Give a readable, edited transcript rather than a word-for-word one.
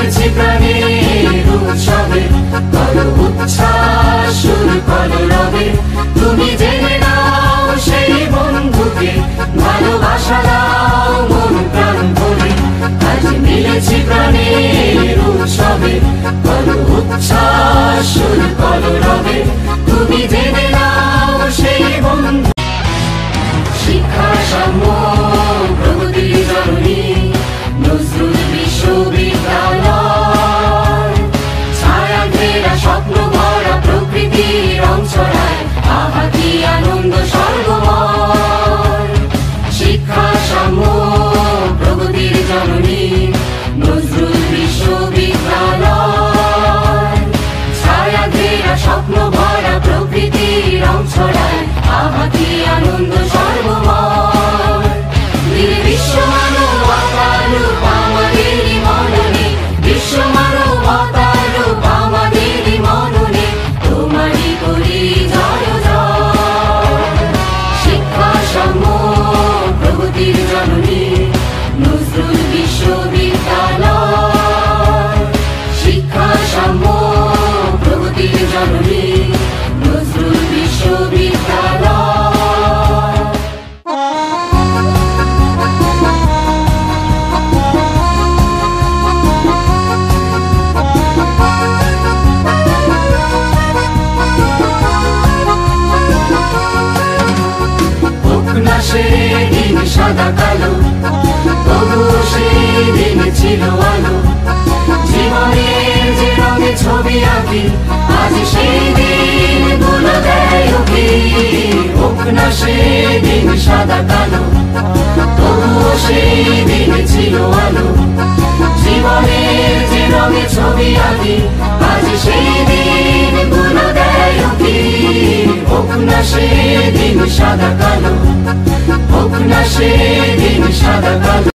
মিলেছি প্রাণের উৎসবে, করো উচ্ছ্বাস শুরু করো রবে। তুমি জেনে নাও সেই বন্ধুকে, ভালোবাসা দাও মন প্রাণ ভরে। আজ মিলেছি প্রাণের উৎসবে, করো উচ্ছ্বাস শুরু করো রবে। তুমি জেনে নাও সেই বন্ধু। শিক্ষা সাম্য প্রগতির জননী নজরুল বিশ্ববিদ্যালয়, ছায়া ঘেরা স্বপ্ন ভরা প্রকৃতির রং ছড়ায়, আহা কি আনন্দ সর্বময়। শিক্ষা সাম্য প্রগতির জননী নজরুল বিশ্ববিদ্যালয়, ছায়া ঘেরা স্বপ্ন ভরা প্রকৃতির রং ছড়ায়, আহা কি আনন্দ সর্বময়। বীর বিশ্ব মানবতার রূপ আমাদেরই মননে, বিশ্ব মানবতার রূপ আমাদেরই মননে, তোমারই করি জয় জয়। শিক্ষা সাম্য প্রগতির জননী নজরুল বিশ্ববিদ্যালয়, শিক্ষা সাম্য প্রগতির জননী নজরুল বিশ্ববিদ্যালয়। সেদিন সাদা কালো, তবুও সেদিন ছিল আলো। জীবনের যে রঙে ছবি আঁকি, আজ সেই দিন গুলো দেয় উকি। হোক না সেদিন সাদা কালো, তবুও সেদিন ছিল আলো। জীবনের যে রঙে ছবি আঁকি, আজ সেই দিন গুলো দেয় উকি। হোক না সেদিন সাদা কালো, হোক না সেদিন সাদা কালো।